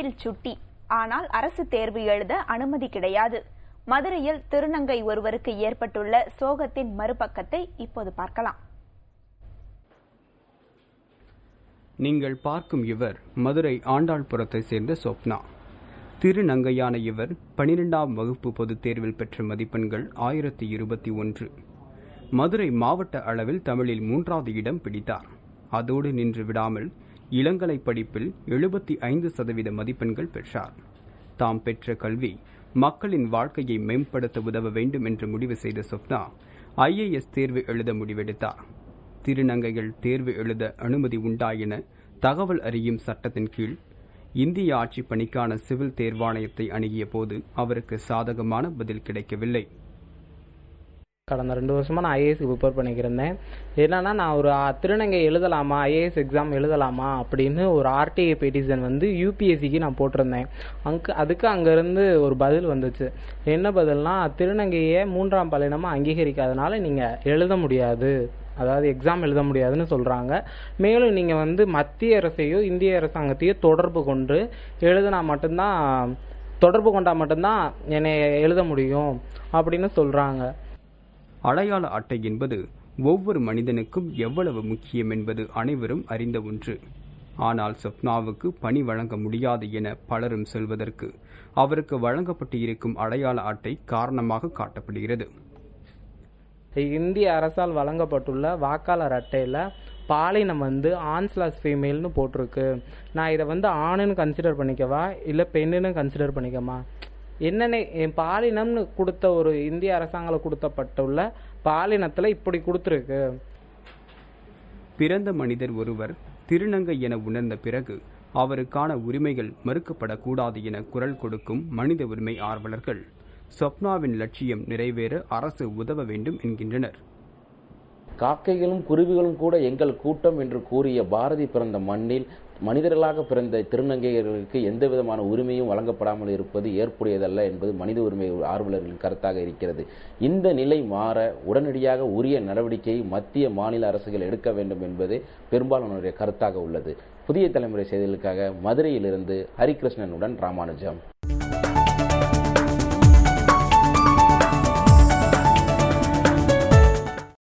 வீட்டில் சுட்டி, ஆனால் அரசு தேர்வு எழுத அனுமதி கிடையாது. மதுரையில் திருநங்கை ஒருவருக்கு ஏற்பட்டுள்ள சோகத்தின் மறுபக்கத்தை இப்போது பார்க்கலாம். நீங்கள் பார்க்கும் இவர் மதுரை ஆண்டாள்புரத்தை சேர்ந்த சொப்னா. திருநங்கையான இவர் 12ஆம் வகுப்பு பொதுத் தேர்வில் பெற்ற மதிப்பெண்கள் 1021. மதுரை மாவட்ட அளவில் தமிழில் 3வது இடம் பிடித்தார். அதோடு நின்று விடாமல் இளங்கலை படிப்பில் 75% மதிப்பெண்கள் பெற்றார். தாம் பெற்ற கல்வி மக்களின் வாழ்க்கையை மேம்படுத்த உதவ வேண்டும் என்று முடிவு செய்த சொப்னா IAS தேர்வு எழுத முடிவெடுத்தார். திருநங்கைகள் தேர்வு எழுத அனுமதி உண்டா என தகவல் அறியும் சட்டத்தின் கீழ் இந்திய ஆட்சி பணிக்கான சிவில் தேர்வாணையத்தை அணுகிய போது அவருக்கு சாதகமான பதில் கிடைக்கவில்லை. கடந்த 2 வருஷமா நான் ஐஏஎஸ்க்கு ப்ரிப்பேர் பண்ணிக்கிறேன். என்னன்னா, நான் ஒரு திருநங்கை எழுதலாமா, ஐஏஎஸ் எக்ஸாம் எழுதலாமா அப்படின்னு ஒரு ஆர்டிஐ பெட்டிஷன் யூபிஎஸ்சிக்கு நான் போட்டிருந்தேன். அதுக்கு அங்கேருந்து ஒரு பதில் வந்துச்சு. என்ன பதில்னா, திருநங்கையை 3ஆம் பாலினமாக அங்கீகரிக்காதனால நீங்கள் எழுத முடியாது, அதாவது எக்ஸாம் எழுத முடியாதுன்னு சொல்கிறாங்க. மேலும் நீங்கள் மத்திய அரசையோ இந்திய அரசாங்கத்தையோ தொடர்பு கொண்டால் மட்டும்தான் என்னை எழுத முடியும் அப்படின்னு சொல்கிறாங்க. அடையாள அட்டை என்பது ஒவ்வொரு மனிதனுக்கும் எவ்வளவு முக்கியம் என்பது அனைவரும் அறிந்த ஒன்று. ஆனால் சொப்னாவுக்கு பணி வழங்க முடியாது என பலரும் சொல்வதற்கு அவருக்கு வழங்கப்பட்டு இருக்கும் அடையாள அட்டை காரணமாக காட்டப்படுகிறது. இந்திய அரசால் வழங்கப்பட்டுள்ள வாக்காளர் அட்டையில் பாலினம் ஆண்/ஃபீமேல்னு போட்டிருக்கு. நான் இதை ஆணுன்னு கன்சிடர் பண்ணிக்கவா இல்லை பெண்ணுன்னு கன்சிடர் பண்ணிக்கமா? என்னென்ன என் பாலினம்னு கொடுத்த ஒரு இந்திய அரசாங்கம் கொடுத்தப்பட்டுள்ள பாலினத்தில் இப்படி கொடுத்துருக்கு. பிறந்த மனிதர் ஒருவர் திருநங்கை என உணர்ந்த பிறகு அவருக்கான உரிமைகள் மறுக்கப்படக்கூடாது என குரல் கொடுக்கும் மனித உரிமை ஆர்வலர்கள் சொப்னாவின் லட்சியம் நிறைவேற அரசு உதவ வேண்டும் என்கின்றனர். காக்கைகளும் குருவிகளும் கூட எங்கள் கூட்டம் என்று கூறிய பாரதி பிறந்த மண்ணில் மனிதர்களாக பிறந்த திருநங்கையர்களுக்கு எந்த விதமான உரிமையும் வழங்கப்படாமல் இருப்பது ஏற்புடையதல்ல என்பது மனித உரிமை ஆர்வலர்களின் கருத்தாக இருக்கிறது. இந்த நிலை மாற உடனடியாக உரிய நடவடிக்கையை மத்திய மாநில அரசுகள் எடுக்க வேண்டும் என்பது பெரும்பாலானோருடைய கருத்தாக உள்ளது. புதிய தலைமுறை செய்திகளுக்காக மதுரையிலிருந்து ஹரிகிருஷ்ணனுடன் ராமானுஜம்.